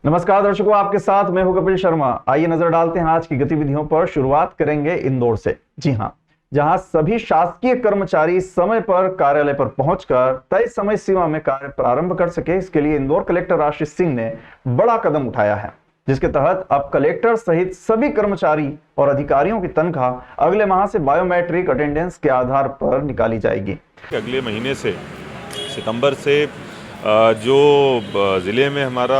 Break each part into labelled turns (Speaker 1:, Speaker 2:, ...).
Speaker 1: नमस्कार दर्शकों, आपके साथ मैं हूं कपिल शर्मा। आइए नजर डालते हैं आज की गतिविधियों पर। शुरुआत करेंगे इंदौर से। जी हां, जहां सभी शासकीय कर्मचारी समय पर कार्यालय पर पहुंचकर तय समय सीमा में कार्य प्रारंभ कर सके, इसके लिए इंदौर कलेक्टर आशीष सिंह ने बड़ा कदम उठाया है, जिसके तहत अब कलेक्टर सहित सभी कर्मचारी और अधिकारियों की तनख्वाह अगले माह से बायोमेट्रिक अटेंडेंस के आधार पर निकाली जाएगी।
Speaker 2: अगले महीने से सितंबर से जो ज़िले में हमारा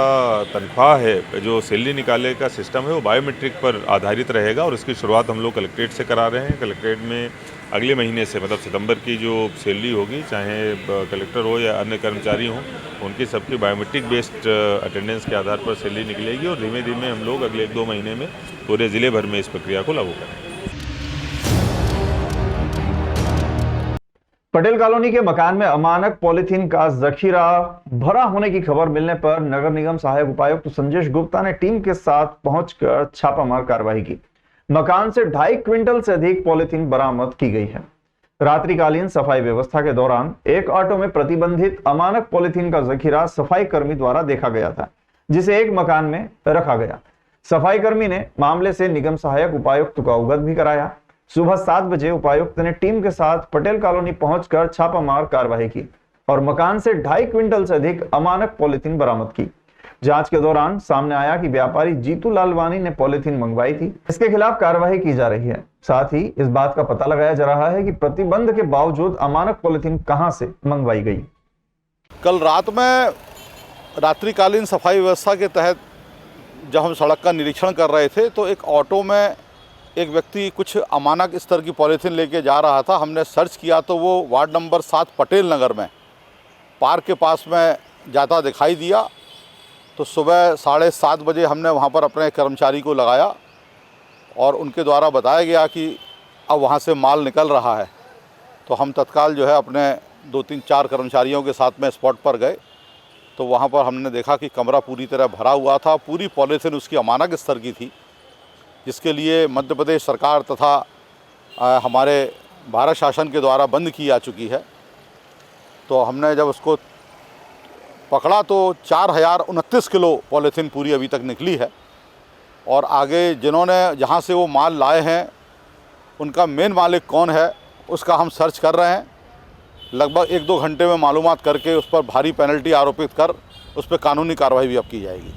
Speaker 2: तनख्वाह है, जो सैलरी निकाले का सिस्टम है, वो बायोमेट्रिक पर आधारित रहेगा और इसकी शुरुआत हम लोग कलेक्ट्रेट से करा रहे हैं। कलेक्ट्रेट में अगले महीने से मतलब सितंबर की जो सैलरी होगी, चाहे कलेक्टर हो या अन्य कर्मचारी हों, उनकी सबकी बायोमेट्रिक बेस्ड अटेंडेंस के आधार पर सैलरी निकलेगी और धीमे धीमे हम लोग अगले 1-2 महीने में पूरे ज़िले भर में इस प्रक्रिया को लागू करेंगे।
Speaker 1: पटेल कॉलोनी के मकान में अमानक पॉलिथीन का जखीरा भरा होने की खबर मिलने पर नगर निगम सहायक उपायुक्त संजेश गुप्ता ने टीम के साथ पहुंचकर छापामार कार्रवाई की। मकान से 2.5 क्विंटल से अधिक पॉलिथीन बरामद की गई है। रात्रिकालीन सफाई व्यवस्था के दौरान एक ऑटो में प्रतिबंधित अमानक पॉलिथीन का जखीरा सफाई कर्मी द्वारा देखा गया था, जिसे एक मकान में रखा गया। सफाई कर्मी ने मामले से निगम सहायक उपायुक्त को अवगत भी कराया। सुबह 7 बजे उपायुक्त ने टीम के साथ पटेल कॉलोनी पहुंचकर छापामार कार्रवाई की और मकान से 2.5 क्विंटल से अधिक अमानक पॉलिथीन बरामद की। जांच के दौरान सामने आया कि व्यापारी जीतू लालवानी ने पॉलिथीन मंगवाई थी। इसके खिलाफ कार्रवाई की जा रही है। साथ ही इस बात का पता लगाया जा रहा है कि प्रतिबंध के बावजूद अमानक पॉलिथीन कहां से मंगवाई गई।
Speaker 3: कल रात में रात्रिकालीन सफाई व्यवस्था के तहत जब हम सड़क का निरीक्षण कर रहे थे तो एक ऑटो में एक व्यक्ति कुछ अमानक स्तर की पॉलीथीन लेके जा रहा था। हमने सर्च किया तो वो वार्ड नंबर 7 पटेल नगर में पार्क के पास में जाता दिखाई दिया। तो सुबह 7:30 बजे हमने वहाँ पर अपने कर्मचारी को लगाया और उनके द्वारा बताया गया कि अब वहाँ से माल निकल रहा है। तो हम तत्काल जो है अपने 2-3-4 कर्मचारियों के साथ में स्पॉट पर गए तो वहाँ पर हमने देखा कि कमरा पूरी तरह भरा हुआ था। पूरी पॉलीथीन उसकी अमानक स्तर की थी, जिसके लिए मध्य प्रदेश सरकार तथा हमारे भारत शासन के द्वारा बंद की जा चुकी है। तो हमने जब उसको पकड़ा तो 4029 किलो पॉलीथीन पूरी अभी तक निकली है और आगे जिन्होंने जहां से वो माल लाए हैं उनका मेन मालिक कौन है उसका हम सर्च कर रहे हैं। लगभग 1-2 घंटे में मालूमात करके उस पर भारी पेनल्टी आरोपित कर उस पर कानूनी कार्रवाई भी अब की जाएगी।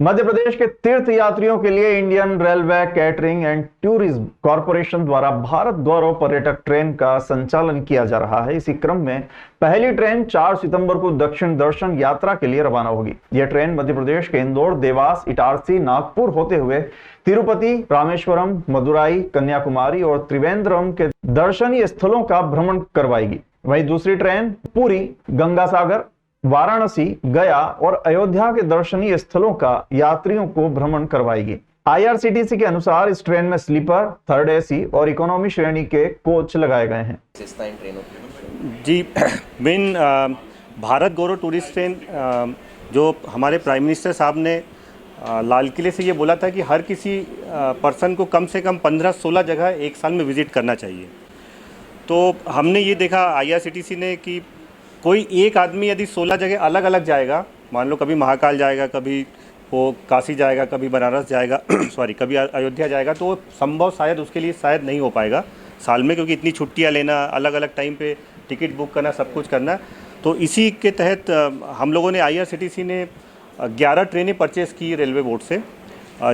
Speaker 1: मध्य प्रदेश के तीर्थ यात्रियों के लिए Indian railway catering and tourism corporation द्वारा भारत गौरव पर्यटक ट्रेन का संचालन किया जा रहा है। इसी क्रम में पहली ट्रेन 4 सितंबर को दक्षिण दर्शन यात्रा के लिए रवाना होगी। यह ट्रेन मध्य प्रदेश के इंदौर, देवास, इटारसी, नागपुर होते हुए तिरुपति, रामेश्वरम, मदुराई, कन्याकुमारी और त्रिवेंद्रम के दर्शनीय स्थलों का भ्रमण करवाएगी। वहीं दूसरी ट्रेन पुरी, गंगासागर, वाराणसी, गया और अयोध्या के दर्शनीय स्थलों का यात्रियों को भ्रमण करवाएगी। आईआरसीटीसी के अनुसार इस ट्रेन में स्लीपर, थर्ड एसी और इकोनॉमी श्रेणी के कोच लगाए गए हैं।
Speaker 4: जी, मेन भारत गौरव टूरिस्ट ट्रेन जो हमारे प्राइम मिनिस्टर साहब ने लाल किले से ये बोला था कि हर किसी पर्सन को कम से कम 15-16 जगह एक साल में विजिट करना चाहिए। तो हमने ये देखा आईआरसीटीसी ने कि कोई एक आदमी यदि 16 जगह अलग अलग जाएगा, मान लो कभी महाकाल जाएगा, कभी वो काशी जाएगा, कभी बनारस जाएगा सॉरी कभी अयोध्या जाएगा, तो वो संभव शायद उसके लिए शायद नहीं हो पाएगा साल में, क्योंकि इतनी छुट्टियां लेना, अलग अलग टाइम पे टिकट बुक करना, सब कुछ करना। तो इसी के तहत हम लोगों ने आईआरसीटीसी ने 11 ट्रेनें परचेज़ की रेलवे बोर्ड से,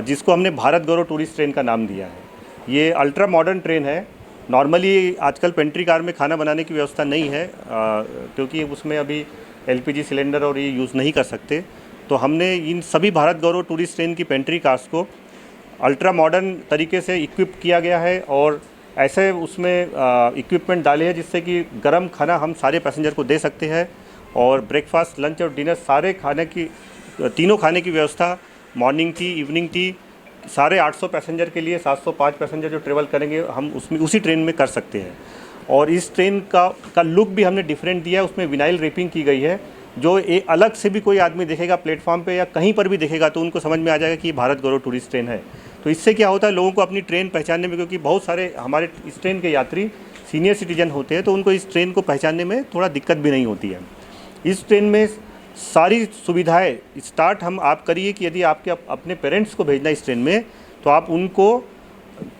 Speaker 4: जिसको हमने भारत गौरव टूरिस्ट ट्रेन का नाम दिया है। ये अल्ट्रा मॉडर्न ट्रेन है। नॉर्मली आजकल पेंट्री कार में खाना बनाने की व्यवस्था नहीं है, क्योंकि उसमें अभी एलपीजी सिलेंडर और ये यूज़ नहीं कर सकते। तो हमने इन सभी भारत गौरव टूरिस्ट ट्रेन की पेंट्री कार्स को अल्ट्रा मॉडर्न तरीके से इक्विप किया गया है और ऐसे उसमें इक्विपमेंट डाले हैं जिससे कि गर्म खाना हम सारे पैसेंजर को दे सकते हैं और ब्रेकफास्ट, लंच और डिनर सारे खाने की, तीनों खाने की व्यवस्था, मॉर्निंग टी, इवनिंग टी, सारे 800 पैसेंजर के लिए 705 पैसेंजर जो ट्रेवल करेंगे हम उसमें उसी ट्रेन में कर सकते हैं। और इस ट्रेन का लुक भी हमने डिफरेंट दिया है। उसमें विनाइल रेपिंग की गई है, जो एक अलग से भी कोई आदमी देखेगा प्लेटफॉर्म पे या कहीं पर भी देखेगा तो उनको समझ में आ जाएगा कि भारत गौरव टूरिस्ट ट्रेन है। तो इससे क्या होता है, लोगों को अपनी ट्रेन पहचानने में, क्योंकि बहुत सारे हमारे इस ट्रेन के यात्री सीनियर सिटीजन होते हैं, तो उनको इस ट्रेन को पहचानने में थोड़ा दिक्कत भी नहीं होती है। इस ट्रेन में सारी सुविधाएं स्टार्ट हम आप करिए कि यदि आपके अपने पेरेंट्स को भेजना इस ट्रेन में, तो आप उनको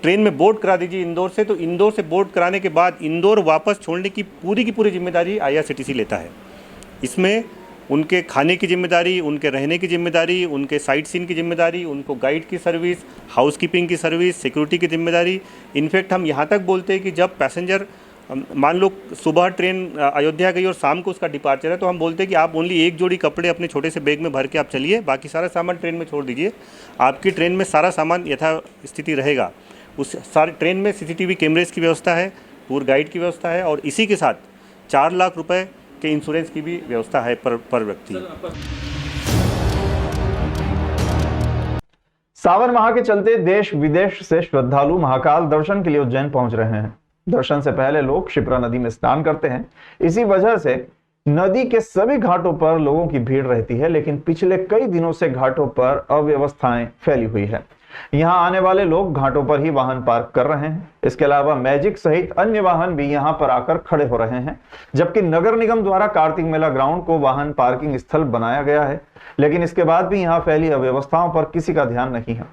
Speaker 4: ट्रेन में बोर्ड करा दीजिए इंदौर से। तो इंदौर से बोर्ड कराने के बाद इंदौर वापस छोड़ने की पूरी जिम्मेदारी IRCTC लेता है। इसमें उनके खाने की जिम्मेदारी, उनके रहने की जिम्मेदारी, उनके साइट सीन की जिम्मेदारी, उनको गाइड की सर्विस, हाउसकीपिंग की सर्विस, सिक्योरिटी की जिम्मेदारी। इनफैक्ट हम यहाँ तक बोलते हैं कि जब पैसेंजर मान लो सुबह ट्रेन अयोध्या गई और शाम को उसका डिपार्चर है, तो हम बोलते हैं कि आप ओनली एक जोड़ी कपड़े अपने छोटे से बैग में भर के आप चलिए, बाकी सारा सामान ट्रेन में छोड़ दीजिए। आपकी ट्रेन में सारा सामान यथास्थिति रहेगा। उस सारे ट्रेन में CCTV कैमरेज की व्यवस्था है, टूर गाइड की व्यवस्था है, और इसी के साथ 4 लाख रुपए के इंश्योरेंस की भी व्यवस्था है पर व्यक्ति।
Speaker 1: सावन माह के चलते देश विदेश से श्रद्धालु महाकाल दर्शन के लिए उज्जैन पहुंच रहे हैं। दर्शन से पहले लोग क्षिप्रा नदी में स्नान करते हैं। इसी वजह से नदी के सभी घाटों पर लोगों की भीड़ रहती है, लेकिन पिछले कई दिनों से घाटों पर अव्यवस्थाएं फैली हुई है। यहां आने वाले लोग घाटों पर ही वाहन पार्क कर रहे हैं। इसके अलावा मैजिक सहित अन्य वाहन भी यहां पर आकर खड़े हो रहे हैं, जबकि नगर निगम द्वारा कार्तिक मेला ग्राउंड को वाहन पार्किंग स्थल बनाया गया है, लेकिन इसके बाद भी यहां फैली अव्यवस्थाओं पर किसी का ध्यान नहीं है।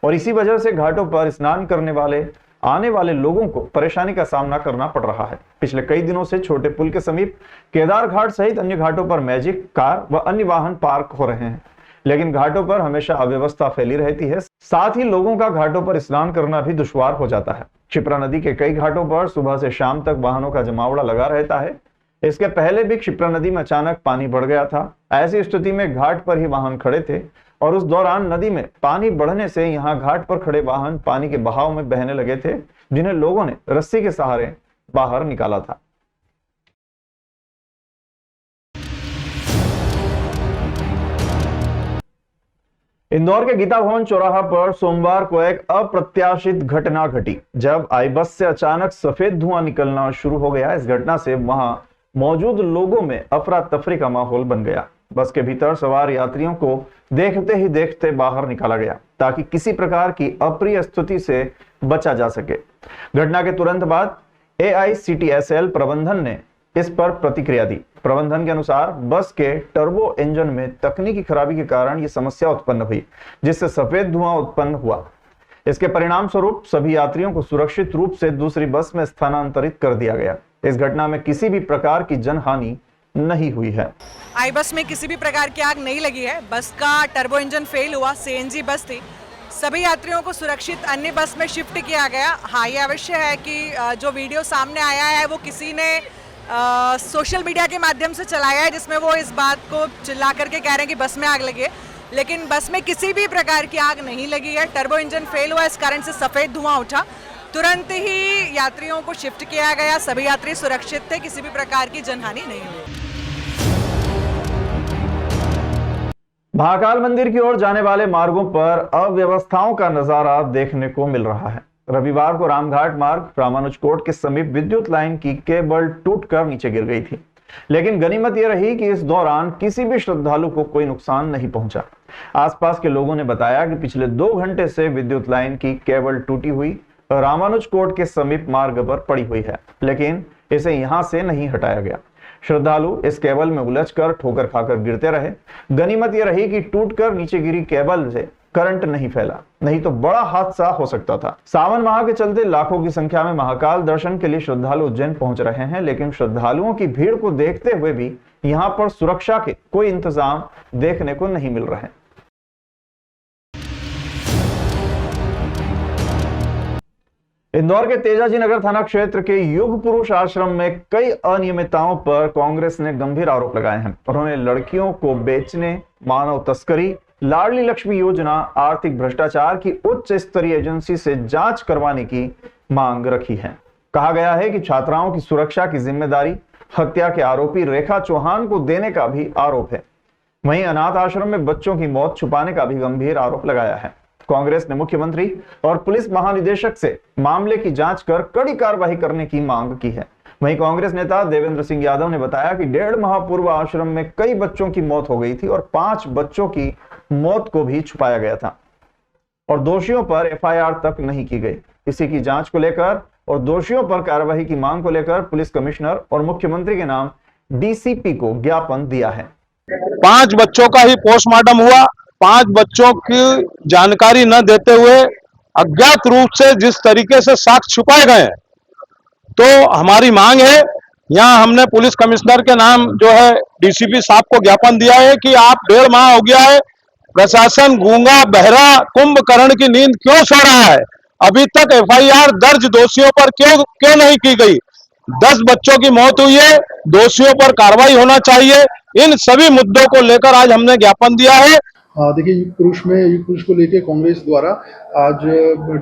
Speaker 1: और इसी वजह से घाटों पर स्नान करने वाले आने वाले लोगों को परेशानी का सामना करना पड़ रहा है। पिछले कई दिनों से छोटे पुल के समीप केदार घाट सहित अन्य घाटों पर मैजिक, कार व अन्य वाहन पार्क हो रहे हैं, लेकिन घाटों पर हमेशा अव्यवस्था फैली रहती है। साथ ही लोगों का घाटों पर स्नान करना भी दुश्वार हो जाता है। क्षिप्रा नदी के कई घाटों पर सुबह से शाम तक वाहनों का जमावड़ा लगा रहता है। इसके पहले भी क्षिप्रा नदी में अचानक पानी बढ़ गया था। ऐसी स्थिति में घाट पर ही वाहन खड़े थे और उस दौरान नदी में पानी बढ़ने से यहां घाट पर खड़े वाहन पानी के बहाव में बहने लगे थे, जिन्हें लोगों ने रस्सी के सहारे बाहर निकाला था। इंदौर के गीता भवन चौराहा पर सोमवार को एक अप्रत्याशित घटना घटी, जब आई बस से अचानक सफेद धुआं निकलना शुरू हो गया। इस घटना से वहां मौजूद लोगों में अफरा तफरी का माहौल बन गया। बस के भीतर सवार यात्रियों को देखते ही देखते बाहर निकाला गया, ताकि किसी प्रकार की अप्रिय स्थिति से बचा जा सके। घटना के तुरंत बाद AICTSL प्रबंधन ने इस पर प्रतिक्रिया दी। प्रबंधन के अनुसार बस के टर्बो इंजन में तकनीकी खराबी के कारण यह समस्या उत्पन्न हुई, जिससे सफेद धुआं उत्पन्न हुआ। इसके परिणाम स्वरूप सभी यात्रियों को सुरक्षित रूप से दूसरी बस में स्थानांतरित कर दिया गया। इस घटना में किसी भी प्रकार की जनहानि नहीं हुई है।
Speaker 5: आई बस में किसी भी प्रकार की आग नहीं लगी है। बस का टर्बो इंजन फेल हुआ, CNG बस थी। सभी यात्रियों को सुरक्षित अन्य बस में शिफ्ट किया गया। हाँ, ये अवश्य है कि जो वीडियो सामने आया है वो किसी ने सोशल मीडिया के माध्यम से चलाया है, जिसमें वो इस बात को चिल्ला करके कह रहे हैं कि बस में आग लगी है, लेकिन बस में किसी भी प्रकार की आग नहीं लगी है। टर्बो इंजन फेल हुआ, इस कारण से सफ़ेद धुआं उठा। तुरंत ही यात्रियों को शिफ्ट किया गया। सभी यात्री सुरक्षित थे, किसी भी प्रकार की जनहानि नहीं हुई।
Speaker 1: महाकाल मंदिर की ओर जाने वाले मार्गों पर अव्यवस्थाओं का नजारा देखने को मिल रहा है। रविवार को रामघाट मार्ग रामानुज कोर्ट के समीप विद्युत लाइन की केबल टूटकर नीचे गिर गई थी, लेकिन गनीमत यह रही कि इस दौरान किसी भी श्रद्धालु को कोई नुकसान नहीं पहुंचा। आसपास के लोगों ने बताया कि पिछले 2 घंटे से विद्युत लाइन की केबल टूटी हुई रामानुज कोर्ट के समीप मार्ग पर पड़ी हुई है, लेकिन इसे यहां से नहीं हटाया गया। श्रद्धालु इस केबल में उलझकर ठोकर खाकर गिरते रहे। गनीमत यह रही कि टूटकर नीचे गिरी केबल से करंट नहीं फैला, नहीं तो बड़ा हादसा हो सकता था। सावन माह के चलते लाखों की संख्या में महाकाल दर्शन के लिए श्रद्धालु उज्जैन पहुंच रहे हैं, लेकिन श्रद्धालुओं की भीड़ को देखते हुए भी यहां पर सुरक्षा के कोई इंतजाम देखने को नहीं मिल रहे हैं। इंदौर के तेजाजी नगर थाना क्षेत्र के युग पुरुष आश्रम में कई अनियमितताओं पर कांग्रेस ने गंभीर आरोप लगाए हैं। उन्होंने लड़कियों को बेचने, मानव तस्करी, लाडली लक्ष्मी योजना, आर्थिक भ्रष्टाचार की उच्च स्तरीय एजेंसी से जांच करवाने की मांग रखी है। कहा गया है कि छात्राओं की सुरक्षा की जिम्मेदारी हत्या के आरोपी रेखा चौहान को देने का भी आरोप है। वहीं अनाथ आश्रम में बच्चों की मौत छुपाने का भी गंभीर आरोप लगाया है। कांग्रेस ने मुख्यमंत्री और पुलिस महानिदेशक से मामले की जांच कर कड़ी कार्रवाई करने की मांग की है। वहीं कांग्रेस नेता देवेंद्र सिंह यादव ने बताया कि 1.5 माह पूर्व आश्रम में कई बच्चों की मौत हो गई थी और 5 बच्चों की मौत को भी छुपाया गया था और दोषियों पर FIR तक नहीं की गई। इसी की जांच को लेकर और दोषियों पर कार्रवाई की मांग को लेकर पुलिस कमिश्नर और मुख्यमंत्री के नाम डीसीपी को ज्ञापन दिया है।
Speaker 6: 5 बच्चों का ही पोस्टमार्टम हुआ। 5 बच्चों की जानकारी न देते हुए अज्ञात रूप से जिस तरीके से साक्ष्य छुपाए गए हैं, तो हमारी मांग है, यहाँ हमने पुलिस कमिश्नर के नाम जो है डीसीपी साहब को ज्ञापन दिया है कि आप 1.5 माह हो गया है, प्रशासन गूंगा बहरा कुंभकर्ण की नींद क्यों सो रहा है? अभी तक एफआईआर दर्ज दोषियों पर क्यों नहीं की गई? 10 बच्चों की मौत हुई है, दोषियों पर कार्रवाई होना चाहिए। इन सभी मुद्दों को लेकर आज हमने ज्ञापन दिया है।
Speaker 7: देखिए, युग पुरुष को लेकर कांग्रेस द्वारा आज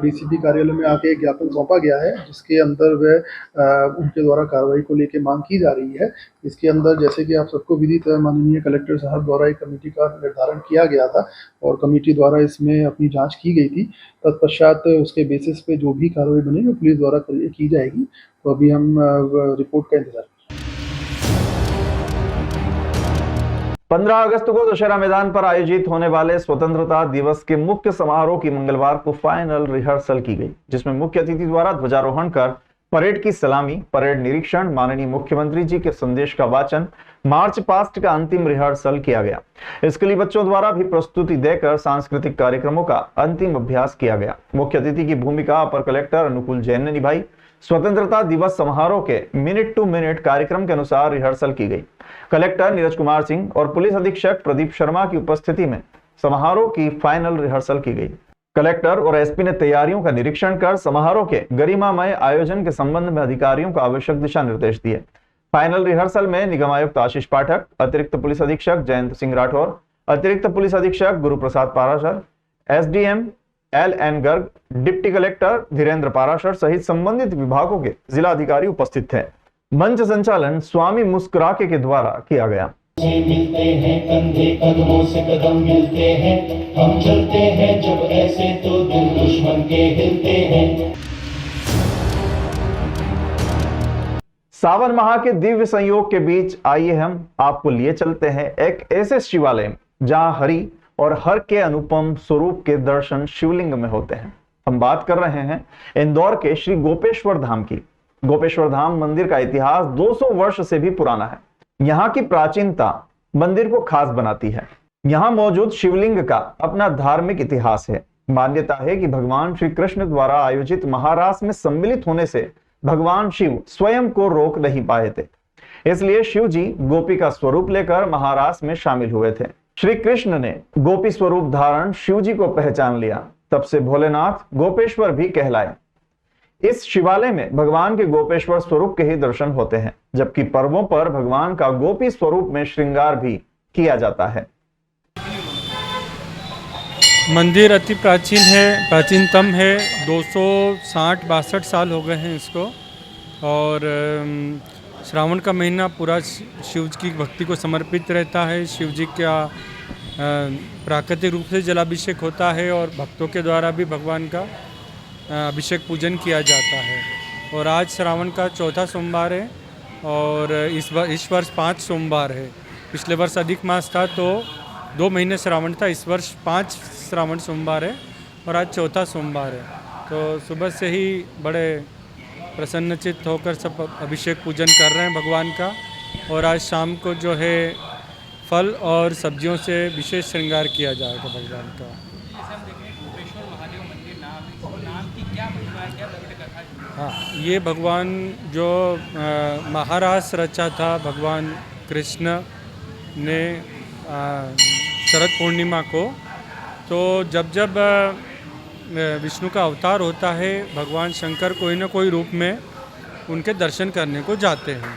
Speaker 7: डीसीपी कार्यालय में आके एक ज्ञापन सौंपा गया है, जिसके अंदर वह उनके द्वारा कार्रवाई को लेकर मांग की जा रही है। इसके अंदर जैसे कि आप सबको विदित है, माननीय कलेक्टर साहब द्वारा एक कमेटी का निर्धारण किया गया था और कमेटी द्वारा इसमें अपनी जांच की गई थी। तत्पश्चात उसके बेसिस पे जो भी कार्रवाई बनेगी वो पुलिस द्वारा की जाएगी। तो अभी हम रिपोर्ट का इंतजार।
Speaker 1: 15 अगस्त को दशहरा मैदान पर आयोजित होने वाले स्वतंत्रता दिवस के मुख्य समारोह की मंगलवार को फाइनल रिहर्सल की गई, जिसमें मुख्य अतिथि द्वारा ध्वजारोहण कर परेड की सलामी, परेड निरीक्षण, माननीय मुख्यमंत्री जी के संदेश का वाचन, मार्च पास्ट का अंतिम रिहर्सल किया गया। इसके लिए बच्चों द्वारा भी प्रस्तुति देकर सांस्कृतिक कार्यक्रमों का अंतिम अभ्यास किया गया। मुख्य अतिथि की भूमिका अपर कलेक्टर अनुकूल जैन ने निभाई। स्वतंत्रता दिवस समारोह के मिनट टू मिनट कार्यक्रम के अनुसार रिहर्सल की गई। कलेक्टर नीरज कुमार सिंह और पुलिस अधीक्षक प्रदीप शर्मा की उपस्थिति में समारोह की फाइनल रिहर्सल की गई। कलेक्टर और एसपी ने तैयारियों का निरीक्षण कर समारोह के गरिमामय आयोजन के संबंध में अधिकारियों को आवश्यक दिशा निर्देश दिए। फाइनल रिहर्सल में निगम आयुक्त आशीष पाठक, अतिरिक्त पुलिस अधीक्षक जयंत सिंह राठौर, अतिरिक्त पुलिस अधीक्षक Guru Prasad Parashar, SDM LN Garg, deputy collector Dhirendra Parashar सहित संबंधित विभागों के जिला अधिकारी उपस्थित थे। मंच संचालन स्वामी मुस्कुराके के द्वारा किया गया।
Speaker 8: मिलते हैं कंधे कदमों से कदम मिलते हैं, हम चलते हैं जब ऐसे तो दिल दुश्मन के हिलते हैं।
Speaker 1: सावन माह के दिव्य संयोग के बीच आइए हम आपको लिए चलते हैं एक ऐसे शिवालय में जहां हरि और हर के अनुपम स्वरूप के दर्शन शिवलिंग में होते हैं। हम बात कर रहे हैं इंदौर के श्री गोपेश्वर धाम की। गोपेश्वर धाम मंदिर का इतिहास 200 वर्ष से भी पुराना है। यहाँ की प्राचीनता मंदिर को खास बनाती है। यहाँ मौजूद शिवलिंग का अपना धार्मिक इतिहास है। मान्यता है कि भगवान श्री कृष्ण द्वारा आयोजित महारास में सम्मिलित होने से भगवान शिव स्वयं को रोक नहीं पाए थे, इसलिए शिव जी गोपी का स्वरूप लेकर महारास में शामिल हुए थे। श्री कृष्ण ने गोपी स्वरूप धारण शिव जी को पहचान लिया, तब से भोलेनाथ गोपेश्वर भी कहलाए। इस शिवालय में भगवान के गोपेश्वर स्वरूप के ही दर्शन होते हैं, जबकि पर्वों पर भगवान का गोपी स्वरूप में श्रृंगार भी किया जाता है।
Speaker 9: मंदिर अति प्राचीन है, प्राचीनतम है। 260-62 साल हो गए हैं इसको। और श्रावण का महीना पूरा शिव जी की भक्ति को समर्पित रहता है। शिव जी का प्राकृतिक रूप से जलाभिषेक होता है और भक्तों के द्वारा भी भगवान का अभिषेक पूजन किया जाता है। और आज श्रावण का चौथा सोमवार है और इस वर्ष 5 सोमवार है। पिछले वर्ष अधिक मास था तो 2 महीने श्रावण था, इस वर्ष 5 श्रावण सोमवार है और आज चौथा सोमवार है। तो सुबह से ही बड़े प्रसन्नचित्त होकर सब अभिषेक पूजन कर रहे हैं भगवान का। और आज शाम को जो है फल और सब्जियों से विशेष श्रृंगार किया जाएगा भगवान का। हाँ, ये भगवान जो महारास रचा था भगवान कृष्ण ने शरद पूर्णिमा को, तो जब विष्णु का अवतार होता है भगवान शंकर कोई ना कोई रूप में उनके दर्शन करने को जाते हैं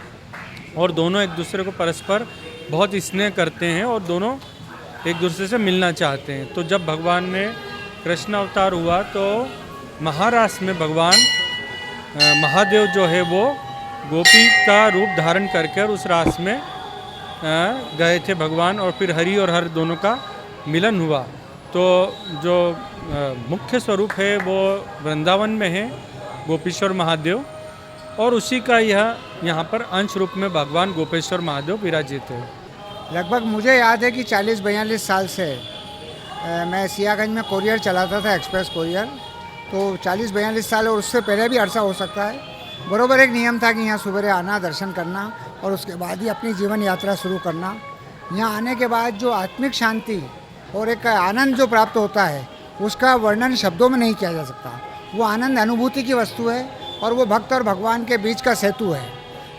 Speaker 9: और दोनों एक दूसरे को परस्पर बहुत स्नेह करते हैं और दोनों एक दूसरे से मिलना चाहते हैं। तो जब भगवान ने कृष्ण अवतार हुआ तो महारास में भगवान महादेव जो है वो गोपी का रूप धारण करके उस रास में गए थे भगवान, और फिर हरि और हर दोनों का मिलन हुआ। तो जो मुख्य स्वरूप है वो वृंदावन में है गोपेश्वर महादेव, और उसी का यहाँ पर अंश रूप में भगवान गोपेश्वर महादेव विराजित है।
Speaker 10: लगभग मुझे याद है कि 40-42 साल से मैं सियागंज में कोरियर चलाता था, एक्सप्रेस कोरियर। तो 40-42 साल और उससे पहले भी अरसा हो सकता है। बरोबर एक नियम था कि यहाँ सुबह आना, दर्शन करना और उसके बाद ही अपनी जीवन यात्रा शुरू करना। यहाँ आने के बाद जो आत्मिक शांति और एक आनंद जो प्राप्त होता है उसका वर्णन शब्दों में नहीं किया जा सकता। वो आनंद अनुभूति की वस्तु है और वो भक्त और भगवान के बीच का सेतु है।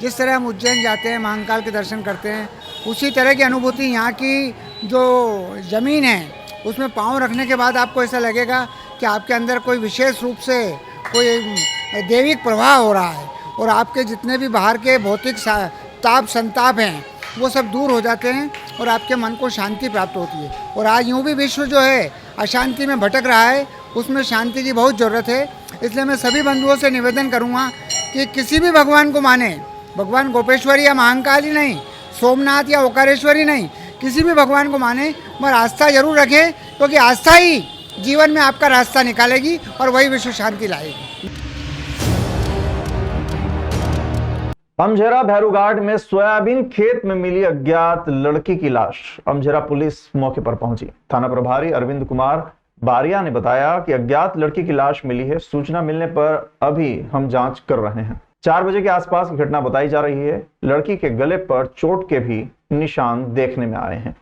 Speaker 10: जिस तरह हम उज्जैन जाते हैं, महाकाल के दर्शन करते हैं, उसी तरह की अनुभूति यहाँ की जो ज़मीन है उसमें पाँव रखने के बाद आपको ऐसा लगेगा कि आपके अंदर कोई विशेष रूप से कोई दैविक प्रवाह हो रहा है और आपके जितने भी बाहर के भौतिक ताप संताप हैं वो सब दूर हो जाते हैं और आपके मन को शांति प्राप्त होती है। और आज यूँ भी विश्व जो है अशांति में भटक रहा है, उसमें शांति की बहुत ज़रूरत है। इसलिए मैं सभी बंधुओं से निवेदन करूँगा कि किसी भी भगवान को माने, भगवान गोपेश्वरी या महाकाल ही नहीं, सोमनाथ या ओकारेश्वरी नहीं, किसी भी भगवान को माने मगर आस्था जरूर रखें, क्योंकि आस्था ही जीवन में आपका रास्ता निकालेगी और वही विश्व शांति लाएगी।
Speaker 1: अमझेरा भैरूघाट में सोयाबीन खेत में मिली अज्ञात लड़की की लाश। अमझेरा पुलिस मौके पर पहुंची। थाना प्रभारी अरविंद कुमार बारिया ने बताया कि अज्ञात लड़की की लाश मिली है। सूचना मिलने पर अभी हम जांच कर रहे हैं। 4 बजे के आसपास की घटना बताई जा रही है। लड़की के गले पर चोट के भी निशान देखने में आए हैं।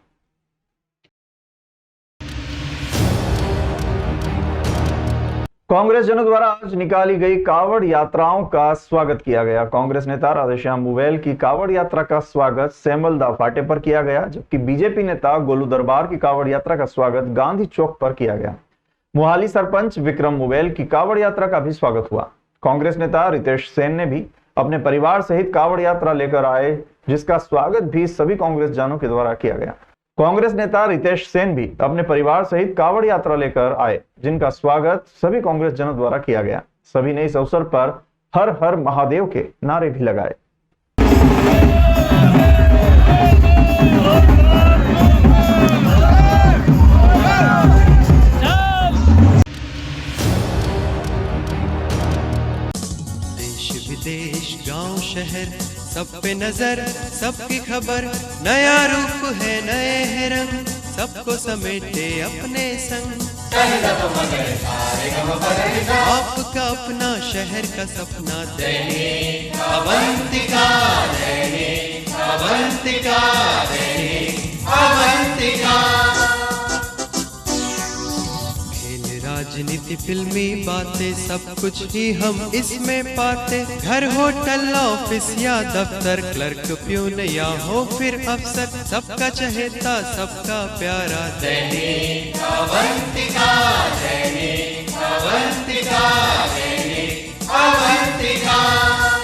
Speaker 1: कांग्रेस जनों द्वारा आज निकाली गई कावड़ यात्राओं का स्वागत किया गया। कांग्रेस नेता राधेश्याम मुवेल की कावड़ यात्रा का स्वागत सेमलदा फाटे पर किया गया, जबकि बीजेपी नेता गोलू दरबार की कावड़ यात्रा का स्वागत गांधी चौक पर किया गया। मोहाली सरपंच विक्रम मुवेल की कावड़ यात्रा का भी स्वागत हुआ। कांग्रेस नेता रितेश सेन ने भी अपने परिवार सहित कावड़ यात्रा लेकर आए, जिसका स्वागत भी सभी कांग्रेस जनों के द्वारा किया गया। कांग्रेस नेता रितेश सेन भी अपने परिवार सहित कावड़ यात्रा लेकर आए, जिनका स्वागत सभी कांग्रेस जनों द्वारा किया गया। सभी ने इस अवसर पर हर हर महादेव के नारे भी लगाए।
Speaker 11: देश विदेश गांव शहर सब पे नजर, सबकी खबर, नया रूप है नए है रंग, सबको समेटे अपने संग। आपका अपना शहर का सपना दैनिक अवंतिका, दैनिक अवंतिका, दैनिक अवंतिका। राजनीति फिल्मी बातें सब कुछ ही हम इसमें पाते। घर होटल ऑफिस या दफ्तर, क्लर्क प्यून या हो फिर अफसर, सबका चहेता सबका प्यारा दैनिक अवंतिका, दैनिक अवंतिका, दैनिक अवंतिका।